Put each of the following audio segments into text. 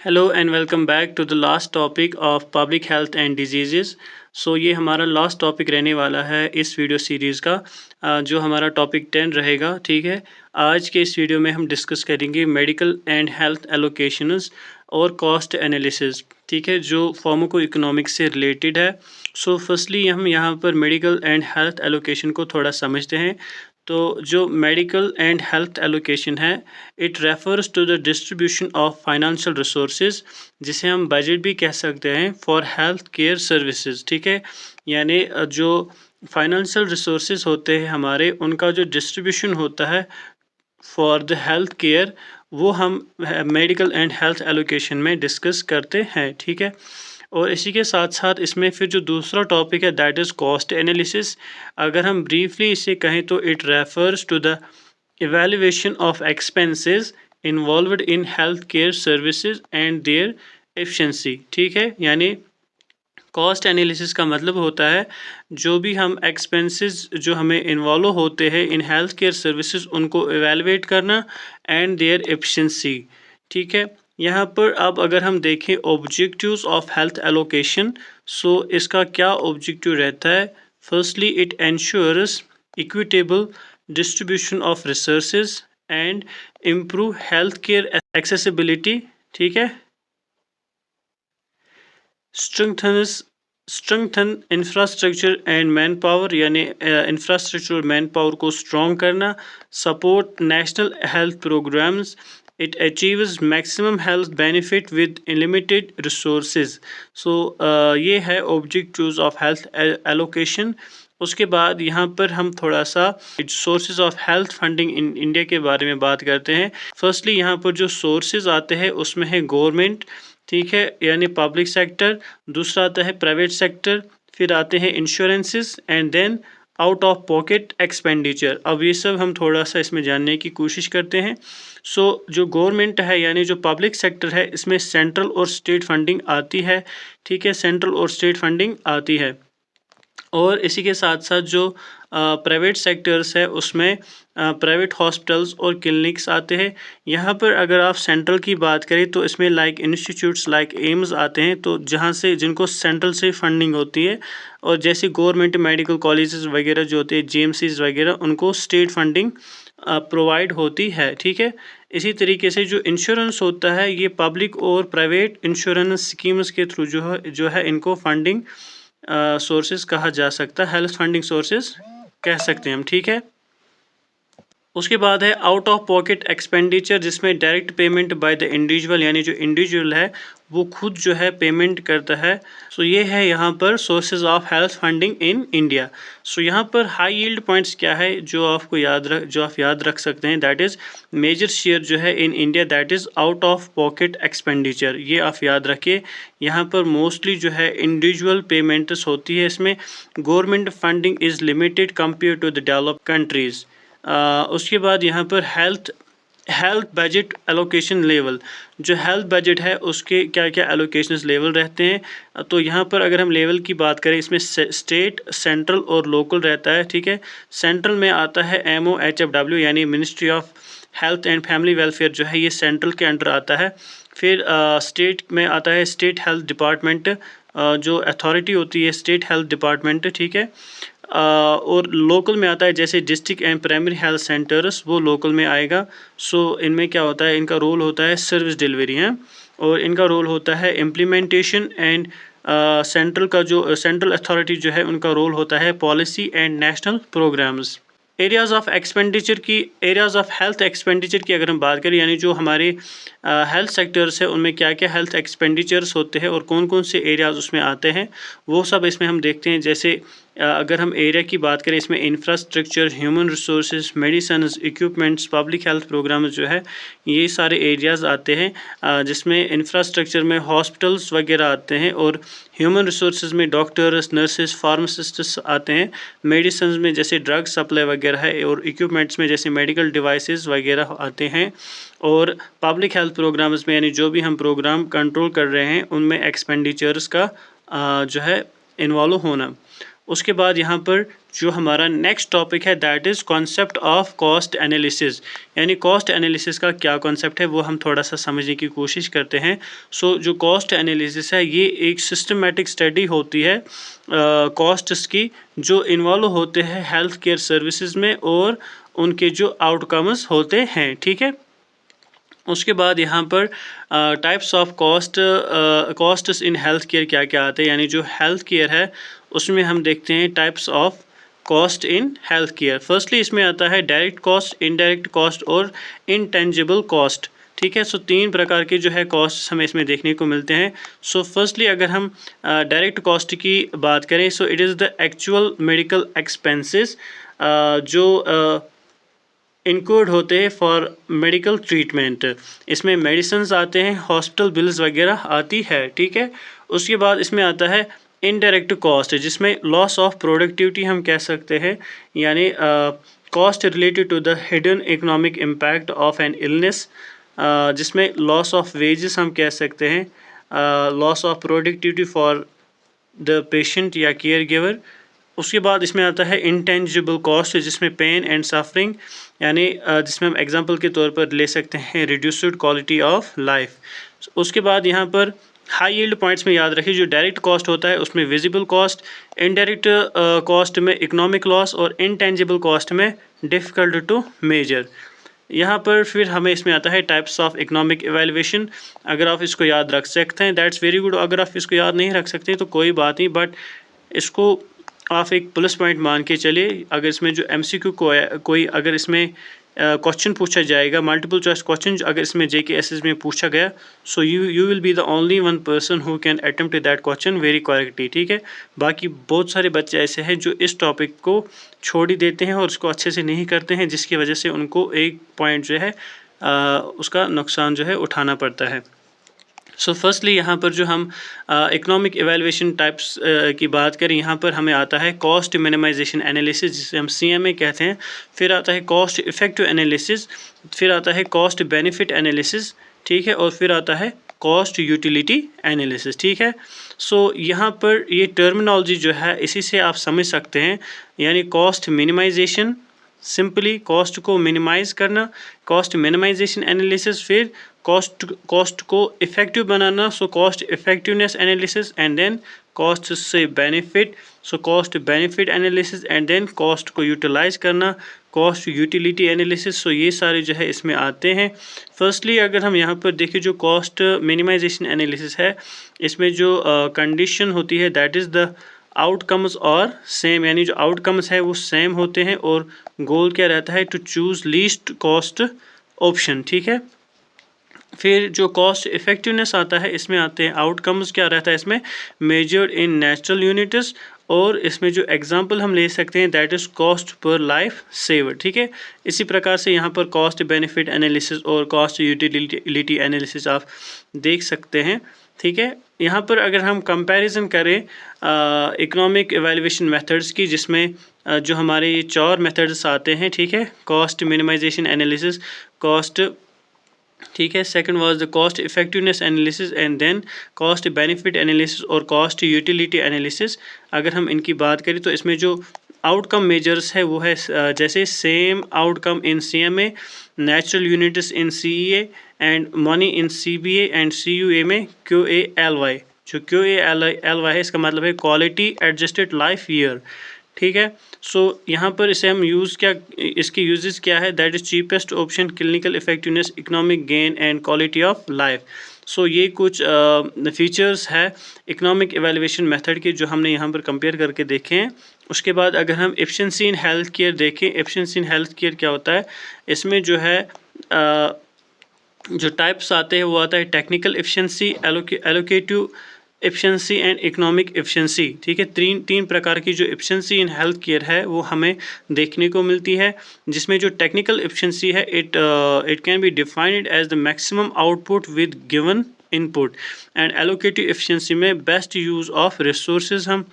Hello and welcome back to the last topic of public health and disease. So ये हमारा last topic रहने वाला है इस वीडियो सीरीज़ का, जो हमारा टॉपिक 10 रहेगा। ठीक है, आज के इस वीडियो में हम डिस्कस करेंगे मेडिकल एंड हेल्थ एलोकेशंस और कॉस्ट एनालिसिस। ठीक है, जो फार्माको इकोनॉमिक्स से रिलेटेड है। सो फर्स्टली हम यहाँ पर मेडिकल एंड हेल्थ एलोकेशन को थोड़ा समझते हैं। तो जो मेडिकल एंड हेल्थ एलोकेशन है, it refers to the distribution of financial resources, जिसे हम बजट भी कह सकते हैं, फॉर हेल्थ केयर सर्विसेज। ठीक है, यानी जो फाइनेंशियल रिसोर्सेज होते हैं हमारे, उनका जो डिस्ट्रीब्यूशन होता है फॉर द हेल्थ केयर, वो हम मेडिकल एंड हेल्थ एलोकेशन में डिस्कस करते हैं। ठीक है, और इसी के साथ साथ इसमें फिर जो दूसरा टॉपिक है दैट इज़ कॉस्ट एनालिसिस। अगर हम ब्रीफली इसे कहें तो it refers to the evaluation of expenses involved in healthcare services and their efficiency। ठीक है, यानी कॉस्ट एनालिसिस का मतलब होता है जो भी हम एक्सपेंसेस जो हमें इन्वॉल्व होते हैं इन हेल्थ केयर सर्विसेज, उनको एवेलुएट करना एंड देयर एफिशिएंसी। ठीक है, यहाँ पर अब अगर हम देखें objectives of health allocation, so इसका क्या ऑब्जेक्टिव रहता है। Firstly it ensures equitable distribution of resources and improve health care accessibility. ठीक है, strengthen infrastructure and man power, यानी इंफ्रास्ट्रक्चर और मैन पावर को स्ट्रॉन्ग करना। Support national health programs, it achieves maximum health benefit with limited resources. सो ये है objectives of health allocation. उसके बाद यहाँ पर हम थोड़ा सा sources of health funding in India के बारे में बात करते हैं। फर्स्टली यहाँ पर जो सोर्सेज आते हैं उसमें है गवर्नमेंट, ठीक है, यानी पब्लिक सेक्टर। दूसरा आता है प्राइवेट सेक्टर, फिर आते हैं insurances and then out of pocket expenditure. अब ये सब हम थोड़ा सा इसमें जानने की कोशिश करते हैं। सो जो गवर्नमेंट है यानी जो पब्लिक सेक्टर है, इसमें सेंट्रल और स्टेट फंडिंग आती है। ठीक है, सेंट्रल और स्टेट फंडिंग आती है। और इसी के साथ साथ जो प्राइवेट सेक्टर्स है उसमें प्राइवेट हॉस्पिटल्स और क्लिनिक्स आते हैं। यहाँ पर अगर आप सेंट्रल की बात करें तो इसमें लाइक इंस्टीट्यूट्स लाइक एम्स आते हैं, तो जहाँ से जिनको सेंट्रल से फंडिंग होती है। और जैसे गवर्नमेंट मेडिकल कॉलेजेस वगैरह जो होते हैं, जीएमसीज वगैरह, उनको स्टेट फंडिंग प्रोवाइड होती है। ठीक है, इसी तरीके से जो इंश्योरेंस होता है, ये पब्लिक और प्राइवेट इंश्योरेंस स्कीम्स के थ्रू जो है इनको फंडिंग सोर्सेज कहा जा सकता है, हेल्थ फंडिंग सोर्सेज कह सकते हैं हम। ठीक है, उसके बाद है आउट ऑफ पॉकेट एक्सपेंडिचर, जिसमें direct payment by the individual, यानी जो इंडिविजुअल है वो खुद जो है पेमेंट करता है। सो ये है यहाँ पर sources of health funding in India. So यहाँ पर हाई यील्ड पॉइंट्स क्या है जो आप याद रख सकते हैं, दैट इज़ मेजर शेयर जो है in India, that is out of pocket expenditure. ये आप याद रखिए, यहाँ पर मोस्टली जो है इंडिविजुअल पेमेंट्स होती है। इसमें government funding is limited compare to the developed countries. उसके बाद यहाँ पर हेल्थ बजट एलोकेशन लेवल, जो हेल्थ बजट है उसके क्या क्या एलोकेशन लेवल रहते हैं। तो यहाँ पर अगर हम लेवल की बात करें, इसमें स्टेट, सेंट्रल और लोकल रहता है। ठीक है, सेंट्रल में आता है MOHFW, यानी ministry of health and family welfare, जो है ये सेंट्रल के अंडर आता है। फिर स्टेट में आता है स्टेट हेल्थ डिपार्टमेंट, जो अथॉरिटी होती है स्टेट हेल्थ डिपार्टमेंट। ठीक है, और लोकल में आता है जैसे district and primary health centres, वो लोकल में आएगा। सो इनमें क्या होता है, इनका रोल होता है सर्विस डिलीवरी है, और इनका रोल होता है इम्प्लीमेंटेशन। एंड सेंट्रल अथॉरिटी जो है उनका रोल होता है policy and national programs. Areas of health expenditure की अगर हम बात करें, यानी जो हमारे हेल्थ सेक्टर्स है उनमें क्या क्या हेल्थ एक्सपेंडिचर्स होते हैं और कौन कौन से एरियाज़ उसमें आते हैं, वो सब इसमें हम देखते हैं। जैसे अगर हम एरिया की बात करें, इसमें infrastructure, human resources, medicine, equipments, public health program जो है, ये सारे एरियाज़ आते हैं। जिसमें इंफ्रास्ट्रक्चर में हॉस्पिटल्स वगैरह आते हैं, और ह्यूमन रिसोर्सेज में डॉक्टर्स, नर्सेज, फार्मासिस्ट्स आते हैं। मेडिसिन में जैसे ड्रग सप्लाई वगैरह है, और इक्विपमेंट्स में जैसे मेडिकल डिवाइसेस वगैरह आते हैं। और पब्लिक हेल्थ प्रोग्राम्स में, यानी जो भी हम प्रोग्राम कंट्रोल कर रहे हैं, उनमें एक्सपेंडिचर्स का जो है इन्वॉल्व होना। उसके बाद यहाँ पर जो हमारा नेक्स्ट टॉपिक है that is concept of cost analysis, यानी कॉस्ट एनालिसिस का क्या कॉन्सेप्ट है वो हम थोड़ा सा समझने की कोशिश करते हैं। सो जो कॉस्ट एनालिसिस है ये एक सिस्टमेटिक स्टडी होती है कॉस्ट्स की, जो इन्वॉल्व होते हैं हेल्थ केयर सर्विसेज में और उनके जो आउटकम्स होते हैं, ठीक है। उसके बाद यहाँ पर types of costs in health care क्या क्या आते हैं, यानी जो हेल्थ केयर है उसमें हम देखते हैं types of cost in health care. Firstly इसमें आता है डायरेक्ट कॉस्ट, इनडायरेक्ट कॉस्ट और इंटेंजिबल कॉस्ट, ठीक है। सो 3 प्रकार के जो है कॉस्ट हमें इसमें देखने को मिलते हैं। सो फर्स्टली अगर हम डायरेक्ट कॉस्ट की बात करें, so it is the actual medical expenses जो इंक्लूड होते हैं फॉर मेडिकल ट्रीटमेंट। इसमें मेडिसिन आते हैं, हॉस्पिटल बिल्स वगैरह आती है, ठीक है। उसके बाद इसमें आता है इनडायरेक्ट कॉस्ट, जिसमें लॉस ऑफ प्रोडक्टिविटी हम कह सकते हैं, यानी cost related to the hidden economic impact of an illness, जिसमें लॉस ऑफ वेजेस हम कह सकते हैं, loss of productivity for the patient या केयर गिवर। उसके बाद इसमें आता है इंटेंजिबल कॉस्ट, जिसमें पेन एंड सफरिंग, यानी जिसमें हम एग्जांपल के तौर पर ले सकते हैं रिड्यूस्ड क्वालिटी ऑफ लाइफ। उसके बाद यहाँ पर हाई यील्ड पॉइंट्स में याद रखिए, जो डायरेक्ट कॉस्ट होता है उसमें विजिबल कॉस्ट, इनडायरेक्ट कॉस्ट में इकोनॉमिक लॉस और इंटेंजिबल कॉस्ट में डिफ़िकल्ट टू मेजर। यहाँ पर फिर हमें इसमें आता है टाइप्स ऑफ इकोनॉमिक एवेल्युएशन। अगर आप इसको याद रख सकते हैं दैट्स वेरी गुड, अगर आप इसको याद नहीं रख सकते तो कोई बात नहीं, बट इसको आप एक प्लस पॉइंट मान के चलिए। अगर इसमें जो MCQ कोई अगर इसमें क्वेश्चन पूछा जाएगा, मल्टीपल चॉइस क्वेश्चन अगर इसमें JKSS में पूछा गया, so you will be the only one person who can attempt that question very correctly, ठीक है। बाकी बहुत सारे बच्चे ऐसे हैं जो इस टॉपिक को छोड़ ही देते हैं और उसको अच्छे से नहीं करते हैं, जिसकी वजह से उनको एक पॉइंट जो है उसका नुकसान जो है उठाना पड़ता है। सो फर्स्टली यहाँ पर जो हम इकोनॉमिक एवेल्युएशन टाइप्स की बात करें, यहाँ पर हमें आता है कॉस्ट मिनिमाइजेशन एनालिसिस, जिसे हम CMA कहते हैं। फिर आता है कॉस्ट इफेक्टिव एनालिसिस, फिर आता है कॉस्ट बेनिफिट एनालिसिस, ठीक है, और फिर आता है कॉस्ट यूटिलिटी एनालिसिस, ठीक है। सो यहाँ पर ये टर्मिनोलॉजी जो है इसी से आप समझ सकते हैं, यानी कॉस्ट मिनिमाइजेशन, सिंपली कॉस्ट को मिनिमाइज़ करना, कॉस्ट मिनिमाइजेशन एनालिसिस, फिर कॉस्ट को इफेक्टिव बनाना, so cost effectiveness analysis, and then cost से benefit, so cost benefit analysis, and then cost को यूटिलाइज करना, कॉस्ट यूटिलिटी एनालिसिस। सो ये सारे जो है इसमें आते हैं। फर्स्टली अगर हम यहाँ पर देखें जो कॉस्ट मिनिमाइजेशन एनालिसिस है, इसमें जो कंडीशन होती है दैट इज़ द आउटकम्स और सेम, यानी जो आउटकम्स है वो सेम होते हैं और गोल क्या रहता है, to choose least cost option, ठीक है। फिर जो कॉस्ट इफेक्टिवनेस आता है, इसमें आते हैं आउटकम्स क्या रहता है इसमें, मेजर्ड इन नेचुरल यूनिट्स, और इसमें जो एग्जांपल हम ले सकते हैं that is cost per life saver, ठीक है। इसी प्रकार से यहाँ पर कॉस्ट बेनिफिट एनालिसिस और कॉस्ट यूटिलिटी एनालिसिस आप देख सकते हैं, ठीक है। यहाँ पर अगर हम कंपैरिजन करें इकोनॉमिक एवेल्युएशन मेथड्स की, जिसमें जो हमारे ये 4 मेथड्स आते हैं, ठीक है, कॉस्ट मिनिमाइजेशन एनालिसिस, कॉस्ट, ठीक है, second was the cost effectiveness analysis, and then cost benefit analysis और कॉस्ट यूटिलिटी एनालिसिस। अगर हम इनकी बात करें तो इसमें जो आउटकम मेजर्स है वो है जैसे same outcome in CMA, natural units in CEA, and money in CBA and CUA में QALY। जो QALY है इसका मतलब है क्वालिटी एडजस्टेड लाइफ ईयर, ठीक है। सो यहाँ पर इसे हम इसके यूजेस क्या है, that is cheapest option, clinical effectiveness, economic gain and quality of life. So ये कुछ फीचर्स है इकोनॉमिक एवेल्युएशन मेथड के जो हमने यहाँ पर कंपेयर करके देखे हैं। उसके बाद अगर हम एफिशिएंसी इन हेल्थ केयर देखें, एफिशिएंसी इन हेल्थ केयर क्या होता है, इसमें जो है जो टाइप्स आते हैं वो आता है technical efficiency, allocative efficiency and economic efficiency, ठीक है। तीन प्रकार की जो एफिशिएंसी इन हेल्थ केयर है वो हमें देखने को मिलती है, जिसमें जो टेक्निकल एफिशिएंसी है it can be defined as the maximum output with given input, and allocative efficiency में बेस्ट यूज़ ऑफ रिसोर्सेज हम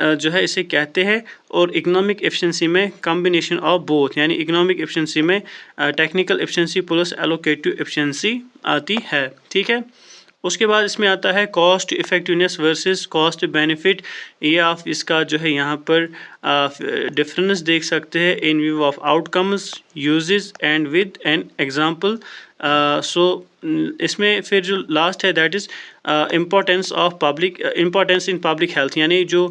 जो है इसे कहते हैं, और इकोनॉमिक एफिशिएंसी में कॉम्बिनेशन ऑफ बोथ, यानी इकोनॉमिक एफिशिएंसी में technical efficiency plus allocative efficiency आती है, ठीक है। उसके बाद इसमें आता है cost effectiveness versus cost benefit. ये आप इसका जो है यहाँ पर डिफरेंस देख सकते हैं in view of outcomes, uses and with an example. So इसमें फिर जो लास्ट है that is importance in public health, यानी जो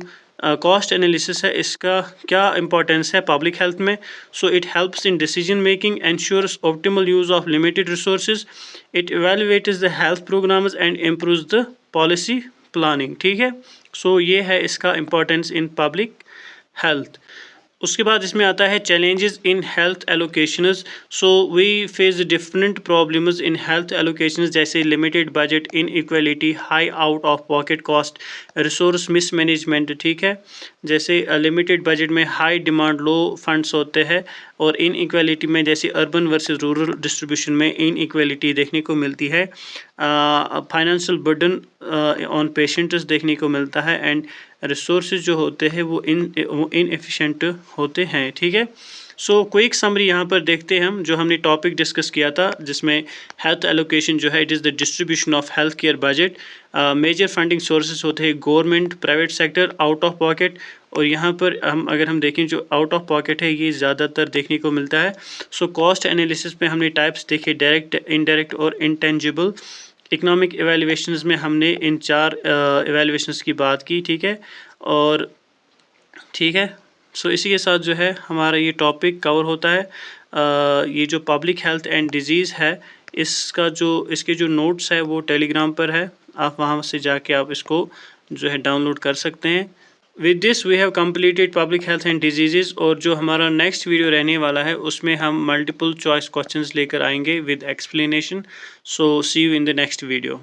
कॉस्ट एनालिसिस है इसका क्या इंपॉर्टेंस है पब्लिक हेल्थ में। So it helps in decision making, ensures optimal use of limited resources, it evaluates the health programs and improves the policy planning. ठीक है, सो ये है इसका इम्पोर्टेंस इन पब्लिक हेल्थ। उसके बाद इसमें आता है challenges in health allocations. So we face different problems in health allocations, जैसे limited budget, inequality, high out of pocket cost, resource mismanagement. ठीक है, जैसे लिमिटेड बजट में हाई डिमांड, लो फंड्स होते हैं, और इन इक्वलिटी में जैसे अर्बन वर्सेस रूरल डिस्ट्रीब्यूशन में इन इक्वलिटी देखने को मिलती है। फाइनेंशियल बर्डन ऑन पेशेंट्स देखने को मिलता है, एंड रिसोर्सेज जो होते हैं वो इनएफिशिएंट होते हैं। ठीक है, सो क्विक समरी यहाँ पर देखते हैं हम, जो हमने टॉपिक डिस्कस किया था जिसमें हेल्थ एलोकेशन जो है it is the distribution of health care budget. Major funding sources होते हैं government, private sector, out of pocket. और यहाँ पर अगर हम देखें जो आउट ऑफ पॉकेट है ये ज़्यादातर देखने को मिलता है। सो कॉस्ट एनालिसिस में हमने टाइप्स देखे, डायरेक्ट, इनडायरेक्ट और इंटेंजिबल। इकोनॉमिक एवेल्यूएशंस में हमने इन 4 एवेल्यूएशंस की बात की। ठीक है, और ठीक है, सो इसी के साथ जो है हमारा ये टॉपिक कवर होता है। ये जो पब्लिक हेल्थ एंड डिजीज़ है इसके जो नोट्स है वो टेलीग्राम पर है, आप वहाँ से जाके आप इसको जो है डाउनलोड कर सकते हैं। With this we have completed public health and disease. और जो हमारा नेक्स्ट वीडियो रहने वाला है उसमें हम मल्टीपल चॉइस क्वेश्चंस लेकर आएंगे with explanation. So see you in the next video.